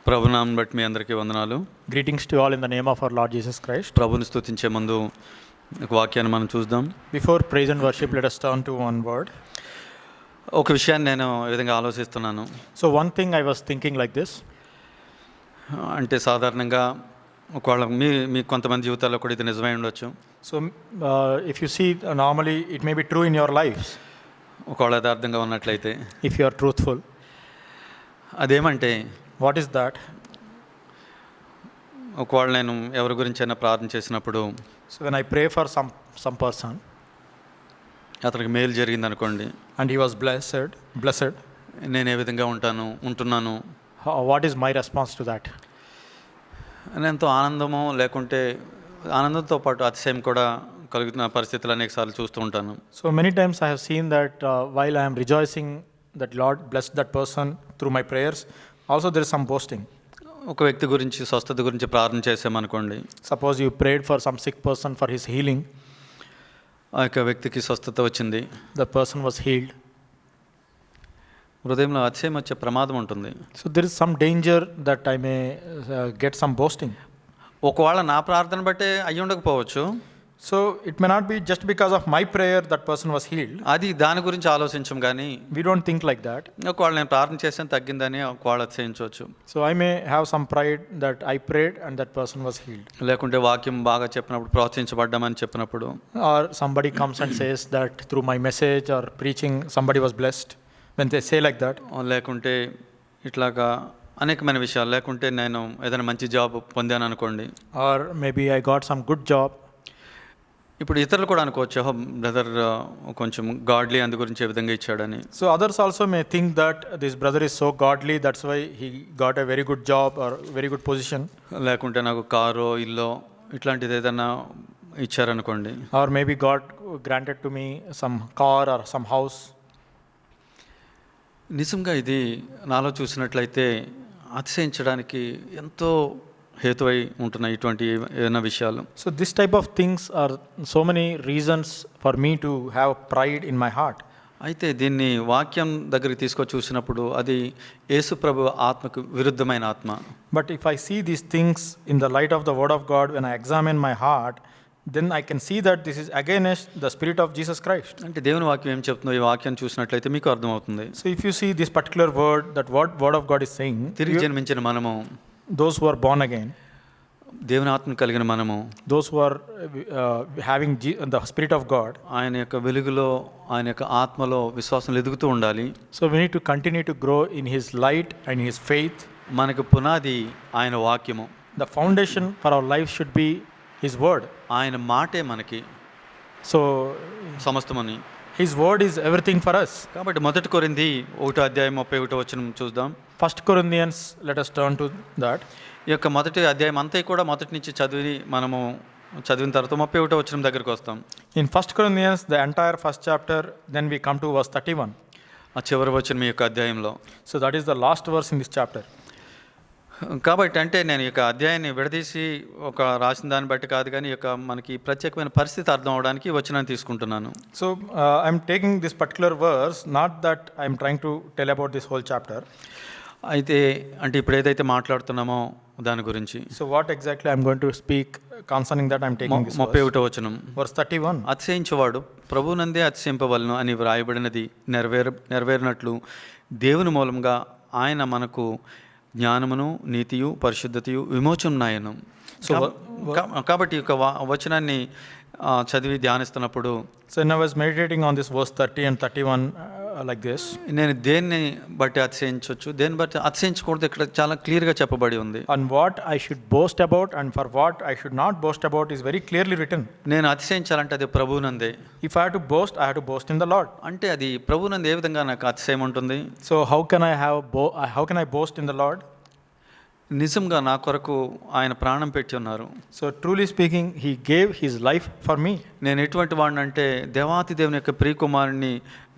ప్రభునామం బట్టి మీ అందరికీ వందనాలు. Greetings to you all in the name of our Lord Jesus Christ. ప్రభుని స్తుతించే ముందు ఒక వాక్యాన్ని మనం చూద్దాం. Before praise and worship, let us turn to one word. ఒక విషయాన్ని నేను ఈ విధంగా ఆలోచిస్తున్నాను. So one thing I was thinking like this. అంటే సాధారణంగా ఒకవేళ మీ కొంతమంది జీవితాల్లో కూడా ఇది నిజమై ఉండొచ్చు. So if you see, normally it may be true in your lives. ఒకవేళ యథార్థంగా ఉన్నట్లయితే If you are truthful. అదేమంటే What is that? ఒకవేళ నేను ఎవరి గురించైనా ప్రార్థన చేసినప్పుడు So when I pray for some person అతనికి మేలు జరిగింది అనుకోండి, and he was blessed, నేను ఏ విధంగా ఉంటున్నాను, what is my response to that? అని ఎంతో ఆనందమో లేకుంటే ఆనందంతో పాటు అతిశయం కూడా కలుగుతున్న పరిస్థితులు అనేక సార్లు చూస్తూ ఉంటాను. So many times I have seen that while I am rejoicing that Lord blessed that person through my prayers, also there is some boasting. ఒక వ్యక్తి గురించి స్వస్థత గురించి ప్రార్థన చేసామనుకోండి, Suppose you prayed for some sick person for his healing, ఆ యొక్క వ్యక్తికి స్వస్థత వచ్చింది, the person was healed. హృదయంలో అతిశయం వచ్చే ప్రమాదం ఉంటుంది. So there is some danger that I may get some boasting. ఒకవేళ నా ప్రార్థన బట్టే అయ్యి ఉండకపోవచ్చు, So it may not be just because of my prayer that person was healed. అది దాని గురించి ఆలోచించం కానీ We don't think like that. ఒకవేళ నేను ప్రార్థన చేసాను తగ్గిందని ఒకవేళ అతిశయించవచ్చు. So I may have some pride that I prayed and that person was healed. లేకుంటే వాక్యం బాగా చెప్పినప్పుడు ప్రోత్సహించబడ్డామని చెప్పినప్పుడు, Or somebody comes and says that through my message or preaching somebody was blessed. When they say like that. లేకుంటే ఇట్లాగా అనేకమైన విషయాలు, లేకుంటే నేను ఏదైనా మంచి జాబ్ పొందాను అనుకోండి, Or maybe I got some good job. ఇప్పుడు ఇతరులు కూడా అనుకోవచ్చు, బ్రదర్ కొంచెం గాడ్లీ అందు గురించి ఏ విధంగా ఇచ్చాడని. So others also may think that this brother is so godly, that's why he got a very good job or very good position. లేకుంటే నాకు కారో ఇల్లో ఇట్లాంటిది ఏదైనా ఇచ్చారనుకోండి, Or maybe God granted to me some car or some house. నిజంగా ఇది నాలో చూసినట్లయితే అతిశయించడానికి ఎంతో హేతువై ఉంటున్నాయి ఇటువంటి ఏదైనా విషయాలు. So this type of things are so many reasons for me to have pride in my heart. అయితే దీన్ని వాక్యం దగ్గరికి తీసుకొని చూసినప్పుడు అది యేసు ప్రభు ఆత్మకు విరుద్ధమైన ఆత్మ. But if I see these things in the light of the word of God, when I examine my heart, then I can see that this is against the spirit of Jesus Christ. అంటే దేవుని వాక్యం ఏం చెప్తుందో ఈ వాక్యాన్ని చూసినట్లయితే మీకు అర్థమవుతుంది. So if you see this particular word, that what word of God is saying, తిరిగి జన్మించిన మనము, those who are born again, దేవుని ఆత్మ కలిగిన మనము, those who are having the spirit of God, ఆయన యొక్క వెలుగులో ఆయన యొక్క ఆత్మలో విశ్వాసం ఎదుగుతూ ఉండాలి. so we need to continue to grow in his light and his faith. మనకు పునాది ఆయన వాక్యము. The foundation for our life should be his word. ఆయన మాటే మనకి So సమస్తమని. his word is everything for us. కాబట్టి 1 కొరింథీ 1:31 చూద్దాం. 1 Corinthians, let us turn to that. ఈ యొక్క మొదటి అధ్యాయం అంతా కూడా మొదటి నుంచి చదివిన తర్వాత 31 దగ్గరికి వస్తాం. In 1 Corinthians, the entire first chapter, then we come to verse 31. ఆ చివరి వచ్చిన మీ యొక్క అధ్యాయంలో. So that is the last verse in this chapter. కాబట్టి అంటే నేను ఈ యొక్క అధ్యాయాన్ని విడదీసి ఒక రాసిన దాన్ని బట్టి కాదు కానీ ఈ యొక్క మనకి ప్రత్యేకమైన పరిస్థితి అర్థం అవడానికి వచనాన్ని తీసుకుంటున్నాను. So I'm taking this particular verse, not that I'm trying to tell about this whole chapter. అయితే అంటే ఇప్పుడు ఏదైతే మాట్లాడుతున్నామో దాని గురించి. So what exactly I'm going to speak concerning that, I'm taking this verse. 31 వచనం. Verse 31. అతిశయించువాడు ప్రభువునందే అతిశయింపవలను అని వ్రాయబడినది నెరవేరినట్లు దేవుని మూలంగా ఆయన మనకు జ్ఞానమును నీతియు పరిశుద్ధతయు విమోచనాయను. సో కాబట్టి ఒక వచనాన్ని చదివి ధ్యానిస్తున్నప్పుడు, So when I was meditating on this verse 30 and 31 like this, నేను దేన్ని బట్టి అతిశయించవచ్చు, దేన్ని బట్టి అతిశయించకూడదు ఇక్కడ చాలా క్లియర్గా చెప్పబడి ఉంది. on what I should boast about and for what I should not boast about is very clearly written. నేను అతిశయించాలంటే అది ప్రభువునందే. If I have to boast, I have to boast in the Lord. అంటే అది ప్రభువునందు ఏ విధంగా నాకు అతిశయం ఉంటుంది. So how can I boast in the Lord? నిజంగా నా కొరకు ఆయన ప్రాణం పెట్టి ఉన్నారు. So truly speaking, he gave his life for me. నేను ఎటువంటి వాడిని అంటే దేవాతి దేవుని యొక్క ప్రియకుమారుని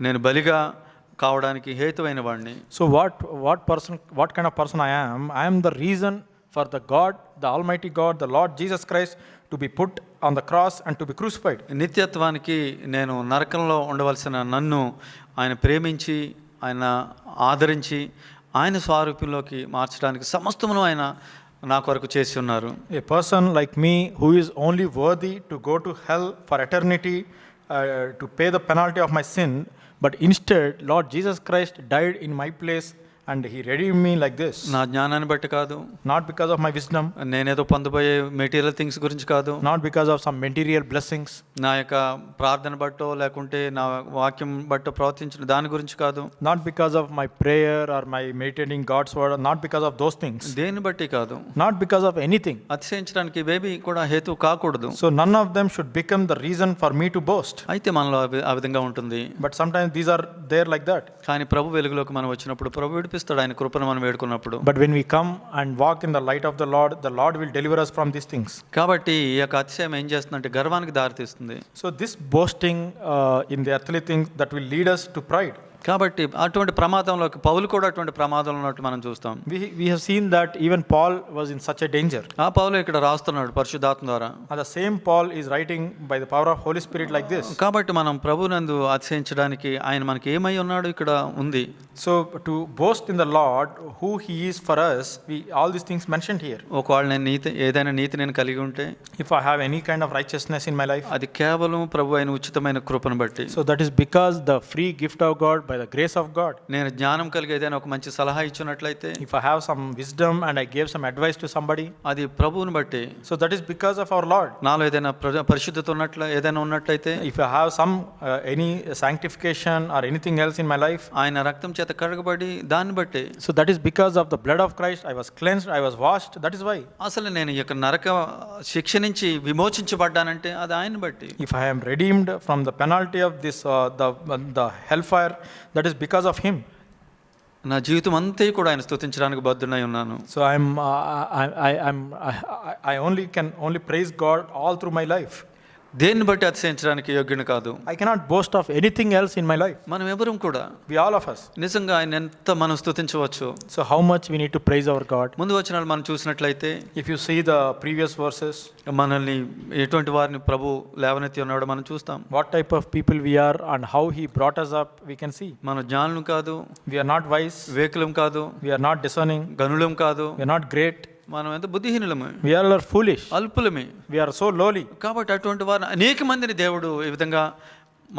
నేను బలిగా కావడానికి హేతువైన వాడిని. So what kind of person I am the reason for the God, the Almighty God, the Lord Jesus Christ to be put on the cross and to be crucified. నిత్యత్వానికి నేను నరకంలో ఉండవలసిన నన్ను ఆయన ప్రేమించి ఆయన ఆదరించి ఆయన స్వారూప్యంలోకి మార్చడానికి సమస్తమును ఆయన నా కొరకు చేసి ఉన్నారు. A person like me who is only worthy to go to hell for eternity, to pay the penalty of my sin, but instead Lord Jesus Christ died in my place and he redeemed me like this. నా జ్ఞానాన్ని బట్టి కాదు, Not because of my wisdom, నేనేదో పొందబోయే material things గురించి కాదు, not because of some material blessings, నా యొక్క ప్రార్థన బట్టో లేకుంటే నా వాక్యం బట్టో ప్రవర్తించిన దాని గురించి కాదు, not because of my prayer or my meditating God's word, not because of those things, దేన్ని బట్టి కాదు. not because of anything. అతిశయించడానికి ఇవేవి కూడా హేతు కాకూడదు. So none of them should become the reason for me to boast. అయితే మనలో ఆ విధంగా ఉంటుంది. But sometimes these are there like that. కానీ ప్రభు వెలుగులోకి మనం వచ్చినప్పుడు ప్రభు విడిపిస్తాడు ఆయన కృపను మనం వేడుకున్నప్పుడు. But when we come and walk in the light of the Lord will deliver us from these things. కాబట్టి ఈ యొక్క అతిశయం ఏం చేస్తుందంటే గర్వానికి దారితీస్తుంది. So this boasting in the earthly things that will lead us to pride. కాబట్టి అటువంటి ప్రమాదంలోకి పౌలు కూడా అటువంటి ప్రమాదంలో ఉన్నట్టు మనం చూస్తాం. We have seen that even Paul was in such a danger. ఆ పౌలు ఇక్కడ రాస్తున్నాడు పరిశుద్ధాత్మ ద్వారా. And the same Paul is writing by the power of Holy Spirit like this. కాబట్టి మనం ప్రభునందు అతిశయించడానికి ఆయన మనకి ఏమై ఉన్నాడు ఇక్కడ ఉంది. So to boast in the Lord who he is for us, all these things mentioned here. ఒకవేళ నేను ఏదైనా నీతి నేను కలిగి ఉంటే, if I have any kind of righteousness in my life, అది కేవలం ప్రభు అయిన ఉచితమైన కృపను బట్టి. So that is because the free gift of God by the grace of God. నేను జ్ఞానం కలిగి ఏదైనా ఒక మంచి సలహా ఇచ్చినట్లయితే, if I have some wisdom and I gave some advice to somebody, అది ప్రభువుని బట్టి. so that is because of our Lord. నాలో ఏదైనా పరిశుద్ధత ఏదైనా ఉన్నట్లయితే, if I have some any sanctification or anything else in my life, ఆయన రక్తం చేత కడగబడి దాన్ని బట్టి. so that is because of the blood of Christ I was cleansed, I was washed, that is why. అసలు నేను ఈ యొక్క నరక శిక్ష నుంచి విమోచించబడ్డానంటే అది ఆయన బట్టి. if I am redeemed from the penalty of this the hellfire, that is because of him. నా జీవితం అంతా కూడా ఆయన స్తుతించడానికి బద్ధుడై ఉన్నాను. So I can only praise God all through my life. దేన్ని బట్టి అతిశయించడానికి యోగ్యుని కాదు. I cannot boast of anything else in my life. మనం ఎవరం కూడా, we all of us, నిజంగా ఆయన ఎంత మనం స్తుతించవచ్చు. So how much we need to praise our God. ముందు వచనాలు మనం చూసినట్లయితే, if you see the previous verses, మనల్ని ఎటువంటి వారిని ప్రభు లేవనెత్తి ఉన్నాడో మనం చూస్తాం. what type of people we are and how he brought us up, we can see. మన జ్ఞానులం కాదు, we are not wise, వివేకులం కాదు, we are not discerning, గనులం కాదు, we are not great, మనం ఎంత బుద్ధిహీనులమే, we are foolish, అల్పులమే, we are so lowly. కాబట్టి అటువంటి వారిని అనేక మందిని దేవుడు ఈ విధంగా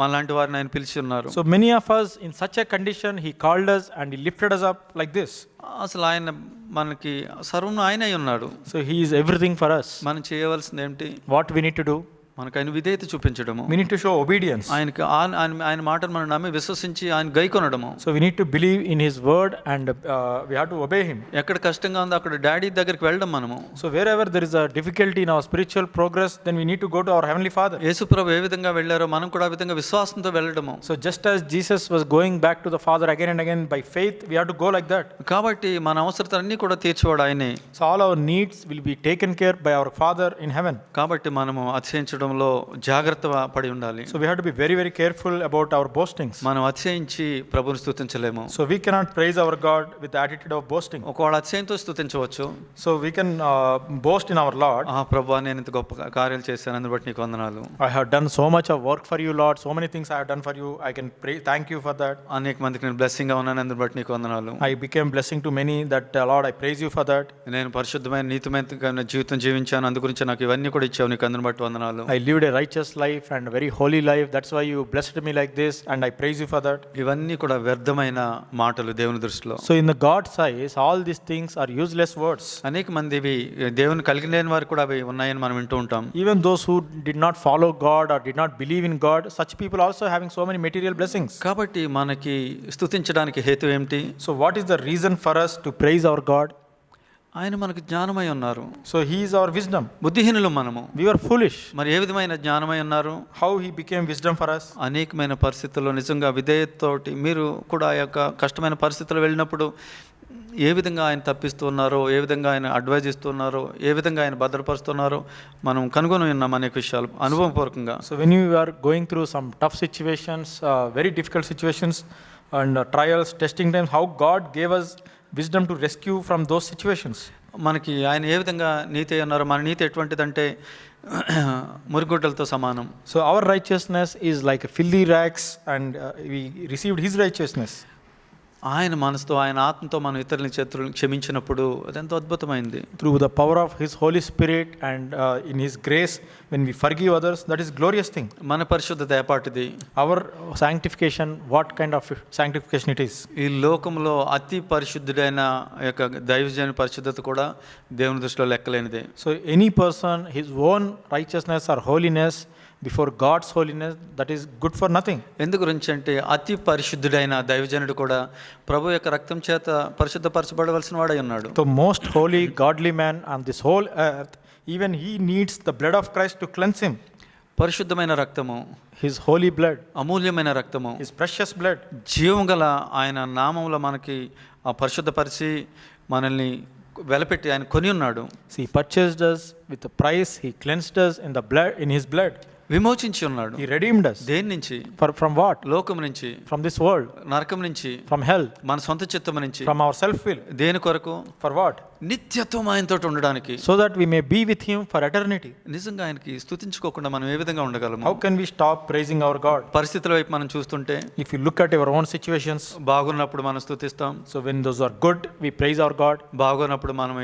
మనలాంటి వారిని ఆయన పిలిచి ఉన్నారు. So many of us in such a condition he called us and he lifted us up like this. అసలు ఆయన మనకి సర్వం ఆయన అయి ఉన్నాడు. So he is everything for us. మనం చేయవలసింది ఏమిటి? what we need to do? మనకు ఆయన విధేయత చూపించడము. we need to show obedience. ఆయనకి ఆయన మాటను మనం నమ్మి విశ్వసించి ఆయన గైకొనడము. So we need to believe in his word and we have to obey him. ఎక్కడ కష్టంగా ఉందో అక్కడ డాడీ దగ్గరికి వెళ్ళడం మనము. So wherever there is a difficulty in our spiritual progress, then we need to go to our heavenly Father. యేసుప్రభు ఏ విధంగా వెళ్ళారో మనం కూడా ఆ విధంగా విశ్వాసంతో వెళ్ళడము. So just as Jesus was going back to the Father again and again by faith, we have to go like that. కాబట్టి మన అవసరతలన్నీ కూడా తీర్చేవాడు ఆయనే. So all our needs will be taken care by our Father in heaven. కాబట్టి మనము అతిశయించడంలో జాగ్రత్త పడి ఉండాలి. So we have to be very very careful about our boastings. మనం అతిశయించి ప్రభువుని స్తుతించలేము. So we cannot praise our God with the attitude of boasting. ఒకవేళ అతిశయంతో స్తుతించవచ్చు. So we can boast in our Lord. ప్రభువా నేను ఇంత గొప్ప కార్యాలు చేశాను, అందుకు బట్టి నీకు వందనాలు. I have done so much of work for you, Lord. So many things I have done for you. I can thank you for that. అనేక మందికి నేను బ్లెస్సింగ్ గా ఉన్నాను, అందుకు బట్టి నీకు వందనాలు. I became blessing to many, that Lord I praise you for that. నేను పరిశుద్ధమైన నీతిమైన జీవితం జీవించాను, అందు గురించి నాకు ఇవన్నీ కూడా ఇచ్చావు, నీకు అందును బట్టి వందనాలు. I lived a righteous life and very holy life. That's why you blessed me like this and I praise you for that. ఇవన్నీ కూడా వ్యర్థమైన మాటలు దేవుని దృష్టిలో. So in the God's eyes all these things are useless words. అనేక మంది ఇవి దేవుని కలిగి లేని వారు కూడా అవి ఉన్నాయని మనం వింటూ ఉంటాం. Even those who did not follow God or did not believe in God, such people also having so many material blessings. కాబట్టి మనకి స్తుతించడానికి హేతు ఏమిటి? So what is the reason for us to praise our God? ఆయన మనకు జ్ఞానమై ఉన్నారు. So he is our wisdom. బుద్ధిహీనులు మనము. We were foolish. మరి ఏ విధమైన జ్ఞానమై ఉన్నారు? How he became wisdom for us? అనేకమైన పరిస్థితుల్లో నిజంగా విధేయతతోటి మీరు కూడా ఆ యొక్క కష్టమైన పరిస్థితుల్లో వెళ్ళినప్పుడు ఏ విధంగా ఆయన తప్పిస్తున్నారో, ఏ విధంగా ఆయన అడ్వైజ్ ఇస్తున్నారో, ఏ విధంగా ఆయన భద్రపరుస్తున్నారో మనం కనుగొని ఉన్నాం అనేక విషయాలు అనుభవపూర్వకంగా. So when you are going through some tough situations, very difficult situations and trials, testing times, how God gave us wisdom to rescue from those situations. మనకి ఆయన ఏ విధంగా నీతి అన్నారో, మన నీతి ఎటువంటిదంటే మురుగుడ్డలతో సమానం. So our righteousness is like filthy rags and we received his righteousness. ఆయన మనసుతో ఆయన ఆత్మతో మనం ఇతరులని శత్రువులను క్షమించినప్పుడు అదెంతో అద్భుతమైంది. Through the power of His Holy Spirit and in His grace, when we forgive others, that is glorious thing. మన పరిశుద్ధత ఏపాటిది. Our sanctification, what kind of sanctification it is? ఈ లోకంలో అతి పరిశుద్ధుడైన యొక్క దైవజన పరిశుద్ధత కూడా దేవుని దృష్టిలో లెక్కలేనిదే. So any person, his own righteousness or holiness before God's holiness, that is good for nothing. ఎందు గురించి అంటే అతి పరిశుద్ధుడైన దైవజనుడు కూడా ప్రభు యొక్క రక్తం చేత పరిశుద్ధపరచబడవలసిన వాడై ఉన్నాడు. The most holy, godly man on this whole earth, even he needs the blood of Christ to cleanse him. పరిశుద్ధమైన రక్తము, His holy blood, అమూల్యమైన రక్తము, His precious blood. జీవం గల ఆయన నామములో మనకి ఆ పరిశుద్ధపరిచి మనల్ని వెలపెట్టి ఆయన కొని ఉన్నాడు. So He purchased us with a price. He cleansed us in the blood, in His blood. విమోచించి ఉన్నాడు. He redeemed us. దేని నుంచి? From what? లోకం నుంచి, From this world, నరకం నుంచి, from hell, మన సొంత చిత్తము నుంచి. from our self-will. దేని కొరకు? For what? నిత్యత్వం ఆయనతో ఉండడానికి. So that we may be with Him for eternity. నిజంగా ఆయనకి స్తుతించుకోకుండా మనం ఏ విధంగా ఉండగలము? How can we stop praising our God? పరిస్థితుల వైపు మనం చూస్తుంటే If you look at our own situations, బాగున్నప్పుడు మనం స్తుతిస్తాం, so when those are good, we praise our God. బాగున్నప్పుడు మనం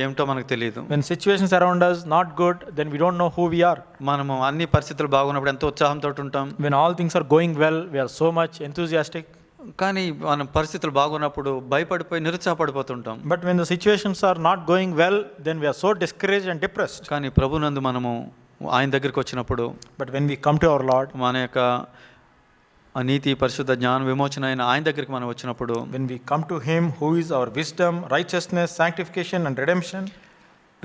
ఏమిటో మనకు తెలియదు. When situations around us not good, then we don't know who we are. మనము అన్ని పరిస్థితులు బాగున్నప్పుడు ఎంతో ఉత్సాహంతో ఉంటాం, When all things are going well, we are so much enthusiastic. కానీ మన పరిస్థితులు బాగున్నప్పుడు భయపడిపోయి నిరుత్సాహపడిపోతుంటాం. But when the situations are not going well, then we are so discouraged and depressed. కానీ ప్రభునందు మనము ఆయన దగ్గరికి వచ్చినప్పుడు, But when we come to our Lord, మన యొక్క నీతి పరిశుద్ధ జ్ఞాన విమోచన అయిన ఆయన దగ్గరికి మనం వచ్చినప్పుడు, when we come to Him who is our wisdom, righteousness, sanctification and redemption,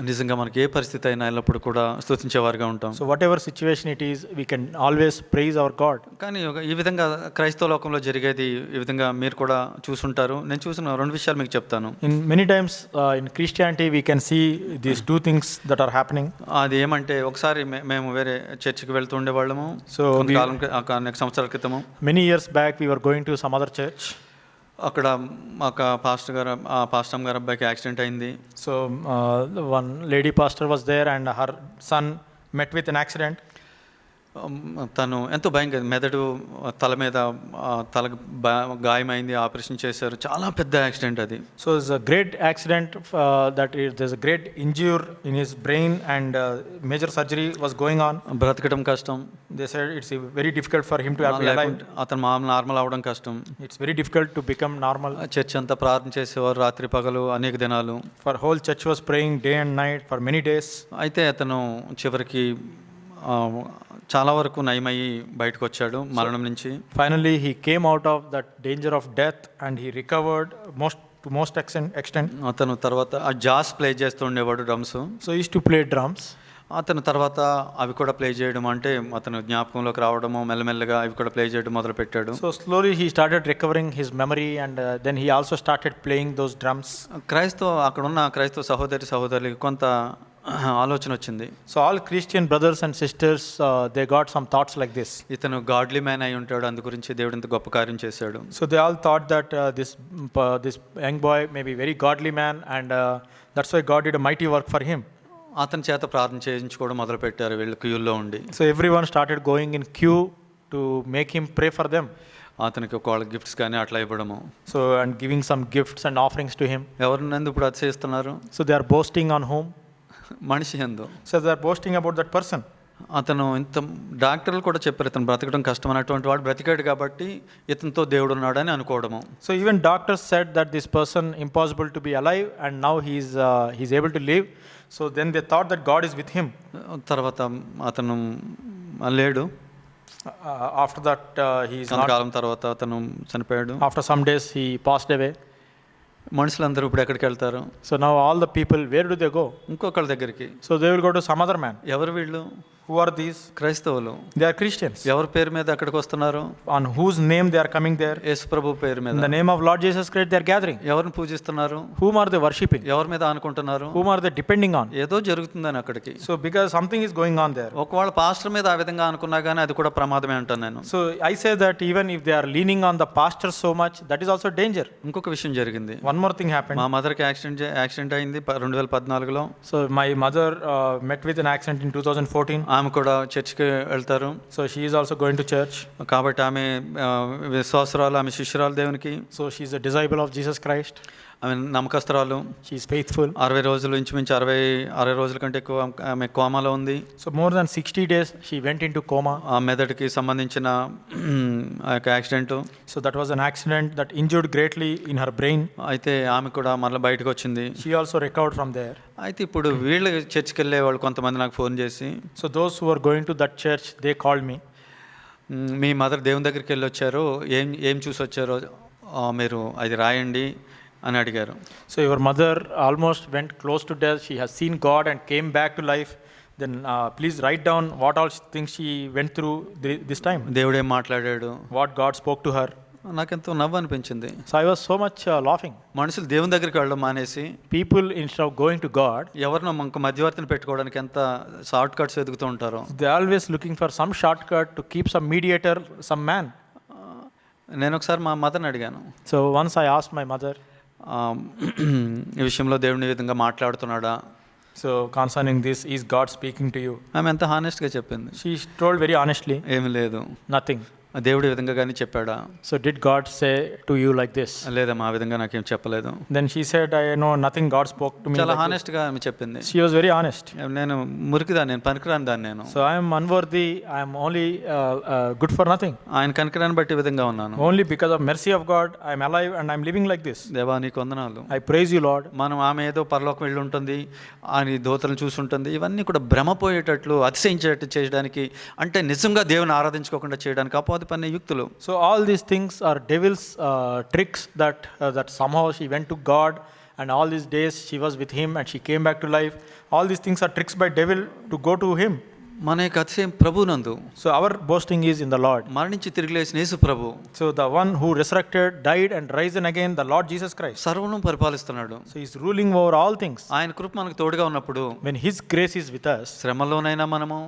నిజంగా మనకి ఏ పరిస్థితి అయినా ఎల్లప్పుడు కూడా స్తుతించేవారుగా ఉంటాం. so whatever situation it is, we can always praise our God. కానీ ఈ విధంగా క్రైస్తవ లోకంలో జరిగేది ఈ విధంగా మీరు కూడా చూసుంటారు. నేను చూసిన రెండు విషయాలు మీకు చెప్తాను. In many times in Christianity, we can see these two things that are happening. అది ఏమంటే, ఒకసారి మేము వేరే చర్చికి వెళ్తూ ఉండేవాళ్ళము. So అనేక సంవత్సరాల క్రితము many years back, we were going to some other church. అక్కడ మాకు పాస్టర్ గారు అబ్బాయికి యాక్సిడెంట్ అయింది. So one lady pastor was there and her son met with an accident. తను ఎంతో భయంగా, మెదడు తల మీద గాయమైంది, ఆపరేషన్ చేశారు. చాలా పెద్ద యాక్సిడెంట్ అది. So it's a great accident there's a great injury in his brain and major surgery was going on. బ్రతకడం కష్టం. They said it's very difficult for him to be alive. అతను నార్మల్ అవడం కష్టం. It's very difficult to become normal. Church అంతా ప్రార్థన చేసేవారు రాత్రి పగలు అనేక దినాలు. For whole church was praying day and night for many days. అయితే అతను చివరికి చాలా వరకు నయమయ్యి బయటకు వచ్చాడు మరణం నుంచి. Finally he came out of that danger of death and he recovered to most extent. అతను తర్వాత ఆ జాస్ ప్లే చేస్తూ ఉండేవాడు, drums. So he used to play drums. అతను తర్వాత అవి కూడా ప్లే చేయడం, అంటే అతను జ్ఞాపకంలోకి రావడము, మెల్లమెల్లగా అవి కూడా ప్లే చేయడం మొదలు పెట్టాడు. So slowly he started recovering his memory and then he also started playing those drums. అక్కడ ఉన్న క్రైస్తవ సహోదరులకి కొంత ఆలోచన వచ్చింది. So all Christian brothers and sisters, they got some thoughts like this. ఇతను గాడ్లీ మ్యాన్ అయి ఉంటాడు, అందు గురించి దేవుడు ఇంత గొప్ప కార్యం చేశాడు. So they all thought that this young boy may be very godly man and that's why God did a mighty work for him. అతని చేత ప్రార్థన చేయించుకోవడం మొదలు పెట్టారు వీళ్ళు క్యూల్లో ఉండి. So everyone started going in queue to make him pray for them. అతనికి ఒకవేళ గిఫ్ట్స్ కానీ అట్లా ఇవ్వడము. So and giving some gifts and offerings to him. ఎవరినందు ఇప్పుడు అతిశయిస్తున్నారు? So they are boasting on whom? మనిషి ఎందు. So they are boasting about that person. అతను ఇంత డాక్టర్లు కూడా చెప్పారు ఇతను బ్రతకడం కష్టం, అన్నటువంటి వాడు బ్రతికాడు కాబట్టి ఇతనితో దేవుడు ఉన్నాడని అనుకోవడము. So even doctors said that this person impossible to be alive and now he's able to live. So then they thought that God is with him. తర్వాత అతను లేడు. After that he is not. కొంతకాలం తర్వాత అతను చనిపోయాడు. After some days he passed away. మనుషులందరూ ఇప్పుడు ఎక్కడికి వెళ్తారు? So now all the people, where do they go? ఇంకొకళ్ళ దగ్గరికి. So they will go to some other man. ఎవరు వీళ్ళు? Who are these? క్రైస్తవులు. They are Christians. ఎవరి పేరు మీద అక్కడికి వస్తున్నారు? On whose name they are coming there? యేసు ప్రభు పేరు మీద. In the name of Lord Jesus Christ they are gathering. ఎవరిని పూజిస్తున్నారు? Whom are they worshipping? ఎవరి మీద అనుకుంటున్నారు? Whom are they depending on? ఏదో జరుగుతుందని అక్కడికి. So because something is going on there. ఒకవేళ పాస్టర్ మీద ఆ విధంగా అనుకున్నా కానీ అది కూడా ప్రమాదమే అంటాను నేను. So I say that even if they are leaning on the pastor so much, that is also danger. ఇంకొక విషయం జరిగింది. One more thing happened. మా మదర్కి యాక్సిడెంట్ అయింది 2014లో. So my mother met with an accident in 2014. ఆమె కూడా చర్చికి వెళ్తారు. So she is also going to church. కాబట్టి ఆమె విశ్వాసురాలు, ఆమె శిష్యురాలు దేవునికి. So she is a disciple of Jesus Christ. ఆమె నమ్మకస్తురాలు. She is faithful. 60 రోజులు, ఇంచుమించు 60 రోజుల కంటే ఎక్కువ ఆమె కోమాలో ఉంది. So more than 60 days she went into coma. ఆ మెదడుకి సంబంధించిన ఆ యొక్క accident. So that was an accident that injured greatly in her brain. అయితే ఆమె కూడా మళ్ళీ బయటకు వచ్చింది. She also recovered from there. అయితే ఇప్పుడు వీళ్ళు చర్చికి వెళ్ళే వాళ్ళు కొంతమంది నాకు ఫోన్ చేసి, So those who are going to that church, they called me. Me mother దేవుని దగ్గరికి వెళ్ళి వచ్చారు, ఏం చూసి వచ్చారో మీరు అది రాయండి అని అడిగారు. So your mother almost went close to death. She has seen God and came back to life. Then please write down what all things she went through this time. దేవుడేం మాట్లాడాడు, What God spoke to her. నాకెంతో నవ్వు అనిపించింది. So I was so much laughing. మనుషులు దేవుని దగ్గరికి వెళ్ళడం మానేసి People, instead of going to God, ఎవరినో ఇంక మధ్యవర్తిని పెట్టుకోవడానికి ఎంత షార్ట్ కట్స్ వెతుకుతూ ఉంటారో. they are always looking for some shortcut to keep some mediator, some man. నేను ఒకసారి మా మదర్ని అడిగాను, So once I asked my mother, ఈ విషయంలో దేవుని ఈ విధంగా మాట్లాడుతున్నాడా. so concerning this, is God speaking to you? ఆమె ఎంత హానెస్ట్గా చెప్పింది. She told very honestly, ఏమి లేదు. nothing. దేవుడి విధంగా కానీ చెప్పాడా. So did God say to you like this? లేదమ్మా, ఆ విధంగా నాకేం చెప్పలేదు. Then she said, I know nothing, God spoke to me చాలా like this. హానెస్ట్గా ఆమె చెప్పింది. She was very honest. నేను మురికిదాన్ని, నేను పనికిరాని దాన్ని నేను. So I am unworthy, I am only good for nothing. ఆయన కనికరాన్ని బట్టి ఈ విధంగా ఉన్నాను. Only because of mercy of God, I am alive and I am living like this. దేవా నీకు వందనాలు. I praise you, Lord. మనం ఆమె ఏదో పరలోకం వెళ్ళి ఉంటుంది, ఆయన దూతలను చూసుంటుంది, ఇవన్నీ కూడా భ్రమపోయేటట్లు, అతిశయించేటట్టు చేయడానికి, అంటే నిజంగా దేవుని ఆరాధించుకోకుండా చేయడానికి అపవాది పన్నే యుక్తులు. So all these things are devil's tricks that somehow she went to God and all these days she was with him and she came back to life. All these things are tricks by devil to go to him. మన యొక్క అతిశయం ప్రభునందు. So our boasting is in the Lord. మరణించి తిరిగి లేచిన యేసు ప్రభు. So the one who resurrected, died and risen again, the Lord Jesus Christ. సర్వను పరిపాలిస్తున్నాడు. So he is ruling over all things. ఆయన కృప మనకు తోడుగా ఉన్నప్పుడు, When his grace is with us, శ్రమలోనైనా మనము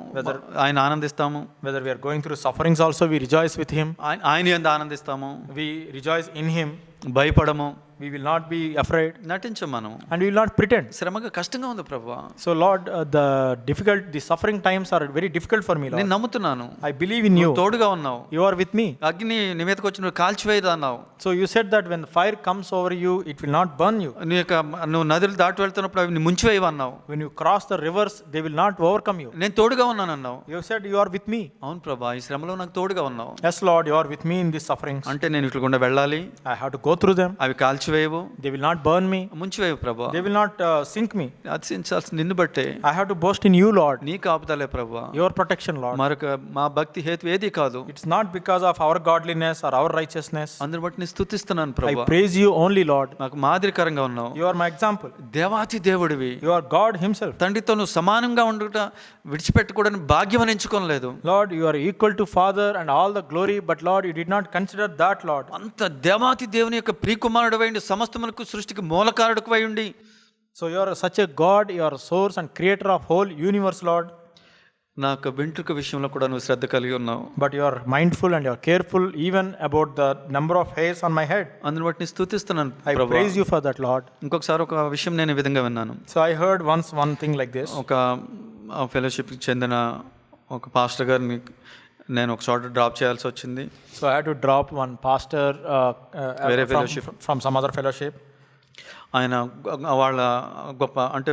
ఆయన ఆనందిస్తాము. whether we are going through sufferings also, we rejoice with him. ఆయన యందు ఆనందిస్తాము. We rejoice in him. భయపడము. We will not be afraid నటించం మనం. and we will not pretend. శ్రమగా కష్టంగా ఉంది ప్రభువా. So Lord, the suffering times are very difficult for me, Lord. నేను నమ్ముతున్నాను. I believe in you. తోడుగా ఉన్నావు. You are with me. అగ్ని నీ మీదకి వచ్చి నువ్వు కాల్చివేయదు అన్నావు. So you said that when fire comes over you, it will not burn you. నువ్వు నదులు దాటి వెళ్తున్నప్పుడు అవి ముంచివేయవు అన్నావు. When you cross the rivers, they will not overcome you. నేను తోడుగా ఉన్నాను అన్నావు. You said you are with me. అవును ప్రభా, ఈ శ్రమలో నాకు తోడుగా ఉన్నావు. Yes, Lord, you are with me in these sufferings. అంటే నేను ఇట్లా గుండా వెళ్ళాలి. I have to go through them. అవి కాల్చివేయవు. They will not burn me. ముంచివేయవు ప్రభా. They will not sink me. అతిశయించాల్సిన నిన్ను బట్టే. I have to boast in you, Lord. నీ కాపుదలే ప్రభా. Your protection, Lord. మరొక మా భక్తి హేతు ఏది కాదు. It's not because of our godliness or our righteousness. అందరి బట్టి నీ స్తుతిస్తున్నాను I ప్రభా. praise you only, Lord. నాకు మాదిరికరంగా ఉన్నావు. You are my example. దేవాతి దేవుడివి. You are God himself. తండ్రితో నువ్వు సమానంగా ఉండుట విడిచిపెట్టకూడని భాగ్యం ఎంచుకోలేదు. Lord, you are equal to Father and all the glory, but Lord, you did not consider that, Lord. అంత దేవాతి దేవుని యొక్క ప్రియకుమారుడవై ఉండి సమస్తమునకు సృష్టికి మూలకారకుడవై ఉండి, So you are such a God, you are source and creator of whole universe, Lord. నాకు వెంట్రుక విషయంలో కూడా నువ్వు శ్రద్ధ కలిగి ఉన్నావు. But you are mindful and you are careful even about the number of hairs on my head. అందుని బట్టి నీ స్తుతిస్తున్నాను I ప్రభువా. praise you for that, Lord. ఇంకొకసారి ఒక విషయం నేను ఈ విధంగా విన్నాను. So I heard once one thing like this. ఒక ఫెలోషిప్కి చెందిన ఒక పాస్టర్ గారిని నేను ఒక చోట డ్రాప్ చేయాల్సి వచ్చింది. So I had to drop one pastor వేరే fellowship. from some other fellowship. ఆయన వాళ్ళ గొప్ప అంటే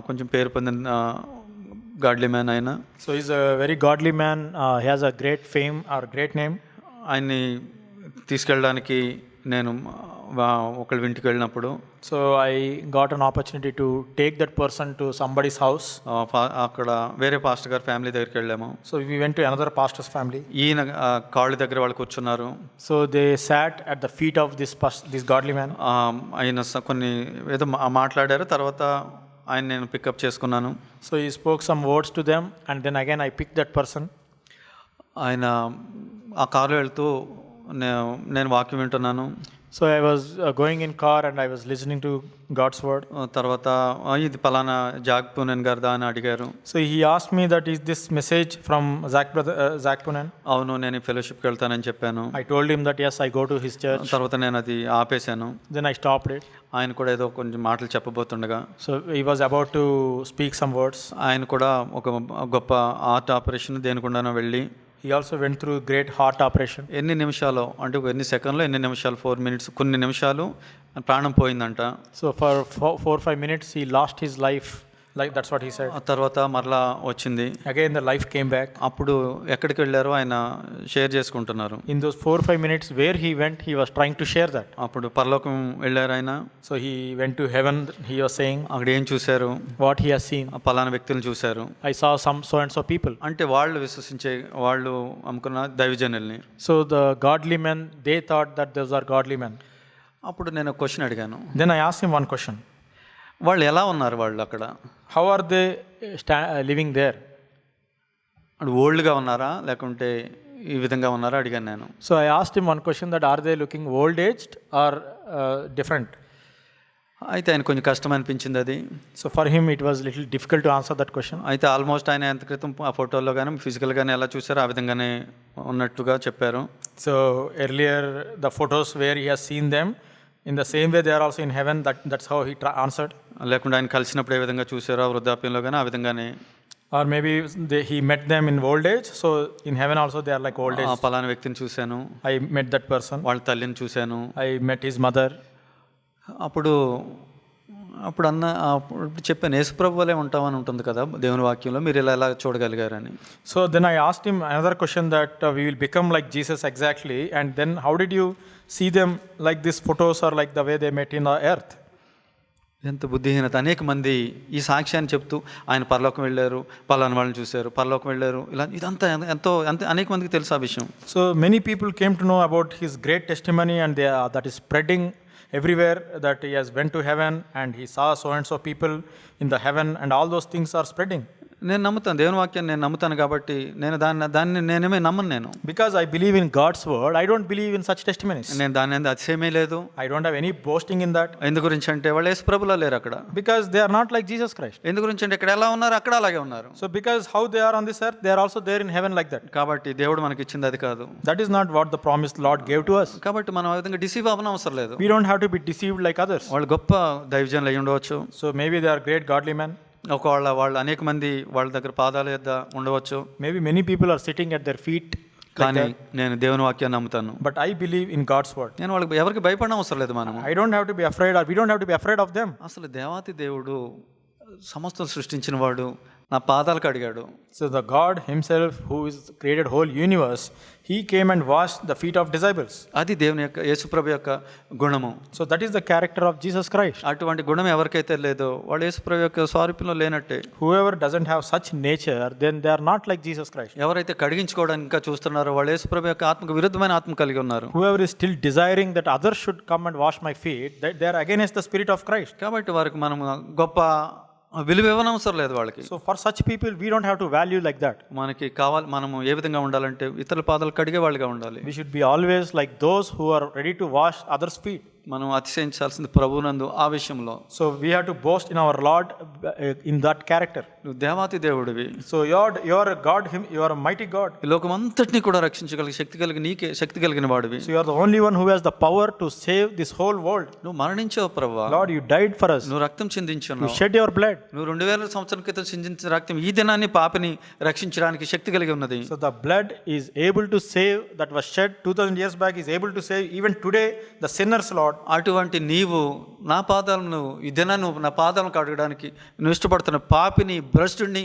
కొంచెం పేరు పొందిన గాడ్లీ మ్యాన్ ఆయన. So he's a very godly man. He has a great fame or great name. ఆయన్ని తీసుకెళ్ళడానికి నేను ఒకళ్ళ ఇంటికి వెళ్ళినప్పుడు, So I got an opportunity to take that person to somebody's house. అక్కడ వేరే పాస్టర్ గారి ఫ్యామిలీ దగ్గరికి వెళ్ళాము. So we went to another pastor's family. ఈయన కాళ్ళ దగ్గర వాళ్ళు కూర్చున్నారు. So they sat at the feet of this godly man. ఆయన కొన్ని ఏదో మాట్లాడారు. తర్వాత ఆయన నేను పికప్ చేసుకున్నాను. So he spoke some words to them and then again I picked that person. ఆయన ఆ కారులో వెళ్తూ నేను వాక్యం వింటున్నాను. So I was going in car and I was listening to God's word. తర్వాత ఇది పలానా జాక్ పూనెన్ గారిదా అని అడిగారు. So he asked me that is this message from Zach Punan? అవును, నేను ఫెలోషిప్కి వెళ్తానని చెప్పాను. I told him that yes, I go to his church. తర్వాత నేను అది ఆపేశాను. Then I stopped it. ఆయన కూడా ఏదో కొంచెం మాటలు చెప్పబోతుండగా So he was about to speak some words. ఆయన కూడా ఒక గొప్ప హార్ట్ ఆపరేషన్ దేనికుండానో వెళ్ళి He also went through great heart operation. ఎన్ని నిమిషాలు అంటే ఎన్ని సెకండ్లో ఎన్ని నిమిషాలు 4 minutes కొన్ని నిమిషాలు ప్రాణం పోయిందంట. So for 4-5 minutes he lost his life. Like that's what he said. ఆ తర్వాత మరలా వచ్చింది. Again the life came back. అప్పుడు ఎక్కడికి వెళ్ళారో ఆయన షేర్ చేసుకుంటున్నారు. In those 4-5 minutes where he went, he was trying to share that. అప్పుడు పరలోకం వెళ్ళారు ఆయన. So he went to heaven, he was saying అక్కడ ఏం చూశారు? what he has seen. ఆ పలానా వ్యక్తులను చూశారు. I saw some so and so people. అంటే వాళ్ళు విశ్వసించే వాళ్ళు అమ్ముకున్న దైవజనుల్ని. So the godly men, they thought that those are godly men. అప్పుడు నేను క్వశ్చన్ అడిగాను. Then I asked him one question. వాళ్ళు ఎలా ఉన్నారు వాళ్ళు అక్కడ? How are they living there? అంటే ఓల్డ్గా ఉన్నారా లేకుంటే ఈ విధంగా ఉన్నారా అడిగాను నేను. So I asked him one question that are they looking old aged or different? అయితే ఆయన కొంచెం కష్టం అనిపించింది అది. So for him it was little difficult to answer that question. అయితే ఆల్మోస్ట్ ఆయన ఎంత క్రితం ఆ ఫోటోలో కానీ ఫిజికల్గానే ఎలా చూసారో ఆ విధంగానే ఉన్నట్టుగా చెప్పారు. So earlier the photos where he has seen them, in the same way they are also in heaven. That's how he answered. లేకుంటే ఆయన కలిసినప్పుడు ఏ విధంగా చూసారో వృద్ధాప్యంలో కానీ ఆ విధంగానే. Or maybe he met them in old age, so in heaven also they are like old age. పలానా వ్యక్తిని చూశాను, I met that person. వాళ్ళ తల్లిని చూశాను, I met his mother. అప్పుడు చెప్పాను యేసుప్రభు వలే ఉంటామని ఉంటుంది కదా దేవుని వాక్యంలో, మీరు ఇలా ఎలా చూడగలిగారని. So then I asked him another question that we will become like Jesus exactly, and then how did you see them like these photos or like the way they met in the earth? ఎంత బుద్ధిహీనత. అనేక మంది ఈ సాక్ష్యాన్ని చెప్తూ ఆయన పరలోకం వెళ్ళారు, పలానా వాళ్ళని చూశారు, పరలోకం వెళ్ళారు, ఇలా ఇదంతా ఎంతో అనేక మందికి తెలుసు ఆ విషయం. So many people came to know about his great testimony, and that is spreading everywhere, that he has went to heaven and he saw so and so people in the heaven, and all those things are spreading. నేను నమ్ముతాను, దేవుని వాక్యాన్ని నేను నమ్ముతాను కాబట్టి నేను దాన్ని నేనేమే నమ్మను. నేను Because I believe in God's word, I don't believe in such testimonies. నేను దాని మీద అతిశయమే లేదు. I don't have any boasting in that. ఎందు గురించి అంటే వాళ్ళు యేసు ప్రభులా లేరు అక్కడ. Because they are not like Jesus Christ. ఎందు గురించి అంటే ఇక్కడ ఎలా ఉన్నారు అక్కడ అలాగే ఉన్నారు. So because how they are on this earth, they are also there in heaven like that. కాబట్టి దేవుడు మనకి ఇచ్చింది అది కాదు. That is not what the promised Lord gave to us. కాబట్టి మనం ఆ విధంగా డిసీవ్ అవ్వనవసరం అవసరం లేదు. We don't have to be deceived like others. వాళ్ళు గొప్ప దైవజనులు అయి ఉండవచ్చు. So maybe they are great godly men. ఒకవేళ వాళ్ళు అనేక మంది వాళ్ళ దగ్గర పాదాల యొద్ద ఉండవచ్చు. Maybe many people are sitting at their feet. కానీ నేను దేవుని వాక్యాన్ని నమ్ముతాను. But I believe in God's word. నేను వాళ్ళకి ఎవరికి భయపడడం అవసరం లేదు. మనము I don't have to be afraid, or we don't have to be afraid of them. అసలు దేవాతి దేవుడు సమస్తం సృష్టించిన వాడు నా పాదాలకు అడిగాడు. So the God himself, who is created whole universe, he came and washed the feet of disciples. అది దేవుని యొక్క యేసుప్రభు యొక్క గుణము. So that is the character of Jesus Christ. అటువంటి గుణం ఎవరికైతే లేదో వాళ్ళు యేసుప్రభు యొక్క స్వారూప్యంలో లేనట్టే. Whoever doesn't have such nature, then they are not like Jesus Christ. ఎవరైతే కడిగించుకోవడానికి ఇంకా చూస్తున్నారో వాళ్ళు యేసుప్రభు యొక్క ఆత్మకు విరుద్ధమైన ఆత్మ కలిగి ఉన్నారు. Whoever is still desiring that others should come and wash my feet, they are against the spirit of Christ. కాబట్టి వారికి మనం గొప్ప విలువ ఇవ్వనవసరం లేదు వాళ్ళకి. So for such people we don't have to value like that. మనకి కావాలి మనము ఏ విధంగా ఉండాలంటే ఇతరుల పాదాలు కడిగే వాళ్ళుగా ఉండాలి. We should be always like those who are ready to wash others' feet. మనం అతిశయించాల్సింది ప్రభువునందు ఆ విషయంలో. So we have to boast in our Lord in that character. నువ్వు దేవాతి దేవుడివి. So you are God, you are a mighty God. ఈ లోకం అంతటిని కూడా రక్షించగలిగే శక్తి కలిగిన వాడివి. So you are the only one who has the power to save this whole world. నువ్వు మరణించావు ప్రభువా. Lord, you died for us. నువ్వు రక్తం చిందించావు. You shed your blood. నువ్వు 2000 సంవత్సరాల క్రితం చిందించిన రక్తం ఈ దినాన్ని పాపిని రక్షించడానికి శక్తి కలిగి ఉన్నది. So the blood is able to save, that was shed 2000 years back, is able to save even today the sinners, Lord. అటువంటి నీవు నా పాదాలను ఈ దినాన్ని నువ్వు నా పాదాలను కడగడానికి నువ్వు ఇష్టపడుతున్న పాపిని, భ్రష్టుడిని,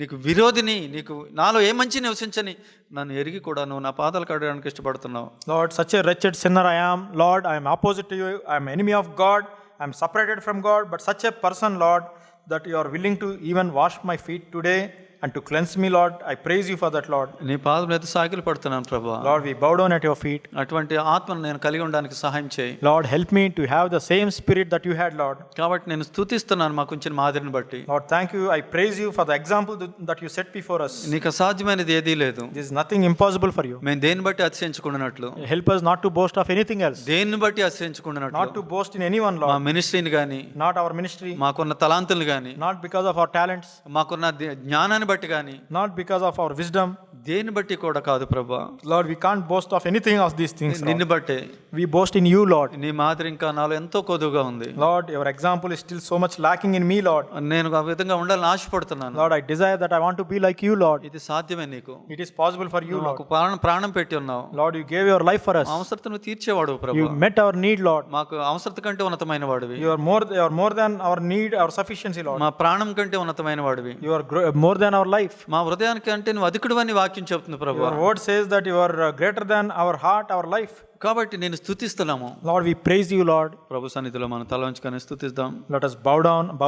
నీకు విరోధిని, నీకు నాలో ఏ మంచి నివసించని నన్ను ఎరిగి కూడా నువ్వు నా పాదాలు కడగడానికి ఇష్టపడుతున్నావు. Lord, such a wretched sinner I am. Lord, I am opposite to you. I am enemy of God. I am separated from God. But such a person, Lord, that you are willing to even wash my feet today and to cleanse me, Lord. I praise you for that, Lord. నీ పాదం ఎత్తు సాగిలు పడుతున్నాను ప్రభా. Lord, we bow down at your feet. అటువంటి ఆత్మను నేను కలిగి ఉండడానికి సహాయం చేయి. Lord, help me to have the same spirit that you had, Lord. కాబట్టి నేను స్తుతిస్తున్నాను మాకు ఉంచిన మాదిరిని బట్టి. Lord, thank you. I praise you for the example that you set before us. నీకు అసాధ్యమైనది ఏదీ లేదు. There is nothing impossible for you. మేము దేన్ని బట్టి అతిశయించుకున్నట్లు, Help us not to boast of anything else. దేన్ని బట్టి అతిశయించుకున్నట్లు, Not to boast in anyone, మా Lord. మినిస్ట్రీని కానీ, Not our ministry. మాకున్న తలాంతులు కానీ, Not because of our talents. మాకున్న జ్ఞానాన్ని బట్టి కానీ, Not because of our wisdom. దేన్ని బట్టి కూడా కాదు ప్రభా. Lord, we can't boast of anything of these things, Lord. నిన్ను బట్టే. We boast in you, Lord. నీ మాదిరి ఇంకా నాలో ఎంతో కొదువుగా ఉంది. Lord, your example is still so much lacking in me, Lord. నేను ఆ విధంగా ఉండాలని ఆశపడుతున్నాను. Lord, I desire that I want to be like you, Lord. ఇది సాధ్యమే నీకు. It is possible for you, Lord. మాకు ప్రాణం పెట్టి ఉన్నావు. Lord, you gave your life for us. అవసరతను తీర్చేవాడు ప్రభా. You met our need, Lord. మాకు అవసరత కంటే ఉన్నతమైన వాడివి. You are more than our need, our sufficiency, Lord. మా ప్రాణం కంటే ఉన్నతమైన వాడివి. You are more than our life. మా హృదయానికి అంటే నువ్వు అధికుడు అని వాక్యం చెప్తుంది ప్రభా. Your word says that you are greater than our heart, our life. కాబట్టి నేను స్తుతిస్తున్నాము. Lord, we praise you, Lord. ప్రభు సన్నిధిలో మనం తల వంచుకొని స్తుతిద్దాం. Let us bow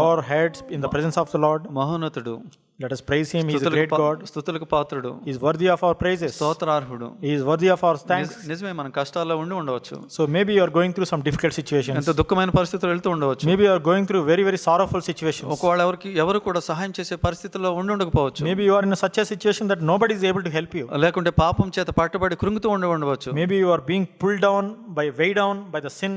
our heads in the presence of the Lord. మహోన్నతుడు, Let us praise him. He is a great God. స్తుతులకు Patrudu, He is worthy of our praises. స్తోత్రార్హుడు. He is worthy of our thanks. నిజమే మనం కష్టాల్లో ఉండవచ్చు. So maybe you are going through some difficult situations. ఎంతో దుఃఖమైన పరిస్థితులు వెళ్తూ ఉండవచ్చు. Maybe you are going through very, very sorrowful situations. ఒకవేళ ఎవరు కూడా సహాయం చేసే పరిస్థితుల్లో ఉండకపోవచ్చు. Maybe you are in such a situation that nobody is able to help you. లేకుంటే పాపం చేత పట్టుబడి కృంగుతూ ఉండవచ్చు. Maybe you are being pulled down weighed down by the sin.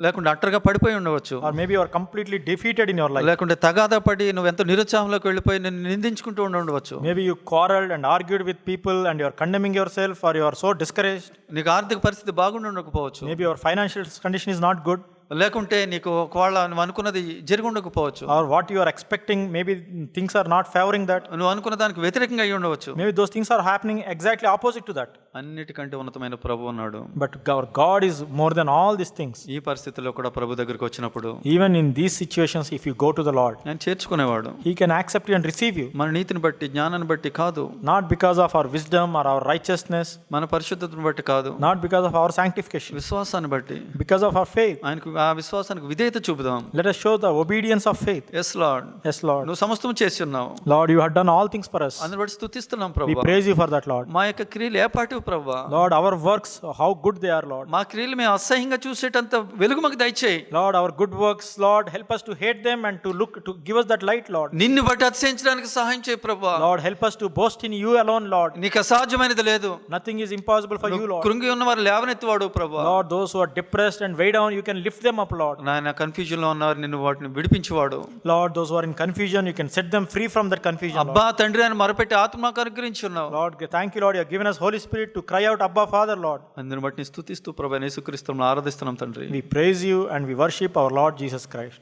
లేకుంటే అట్టర్గా పడిపోయి ఉండవచ్చు. Or maybe you are completely defeated in your life. లేకుంటే తగాదా పడి నువ్వు ఎంతో నిరుత్సాహంలోకి వెళ్ళిపోయి నిన్ను నిందించుకుంటూ ఉండవచ్చు. Maybe you quarreled and argued with people and you are condemning yourself, or you are so discouraged. నీకు ఆర్థిక పరిస్థితి ఉండకపోవచ్చు. Maybe your financial condition is not good. లేకుంటే నీకు ఒకవేళ నువ్వు అనుకున్నది జరిగి ఉండకపోవచ్చు. Or what you are expecting, maybe things are not favoring that. నువ్వు అనుకున్న దానికి వ్యతిరేకంగా అయి ఉండవచ్చు. Maybe those things are happening exactly opposite to that. అన్నిటికంటే ఉన్నతమైన ప్రభు ఉన్నాడు. But our God is more than all these things. ఈ పరిస్థితుల్లో కూడా ప్రభు దగ్గరికి వచ్చినప్పుడు, Even in these situations, if you go to the Lord, నేను చేర్చుకునేవాడు. He can accept you and receive you. మన నీతిని బట్టి, జ్ఞానాన్ని బట్టి కాదు. Not because of our wisdom or our righteousness. మన పరిశుద్ధతను బట్టి కాదు. Not because of our sanctification. విశ్వాసాన్ని బట్టి, because of our faith. ఆయనకు ఆ విశ్వాసానికి విధేయత చూపుదాం. Let us show the obedience of faith. Yes Lord. Yes, Lord. నువ్వు సమస్తం చేసి ఉన్నావు. Lord, you have done all things for us. అందుని బట్టి స్తుతిస్తున్నాం We ప్రభువా. praise you for that, Lord. మా యొక్క క్రియలు ఏపాటివి ప్రభువా. Lord, our works, how good they are, Lord. మా క్రియలు మేము అసహ్యంగా చూసేటంత వెలుగు మాకు దయచేయి. Lord, our good works, Lord, help us to hate them and to give us that light, Lord. నిన్ను బట్టి అతిశయించడానికి సహాయం చేయి ప్రభువా. Lord, help us to boast in you alone, Lord. నీకు అసాధ్యమైనది లేదు. Nothing is impossible for you, Lord. కృంగి ఉన్న వారు లేవనెత్తువాడు ప్రభువా. Lord, those who are depressed and weighed down, you can lift them up, Lord. నాయన కన్ఫ్యూజన్ లో ఉన్నవారు నిన్ను వాటిని విడిపించేవాడు. Lord, those who are in confusion, you can set them free from that confusion, Lord. అబ్బా తండ్రి అని మొరపెట్టి ఆత్మకు అనుగ్రహించి ఉన్నావు. Lord, thank you, Lord, you have given us Holy Spirit to cry out, Abba, Father, Lord. అందుని బట్టి స్తుతిస్తూ ప్రభువైన యేసుక్రీస్తును ఆరాధిస్తున్నాం తండ్రి. We praise you and we worship our Lord Jesus Christ.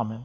Amen.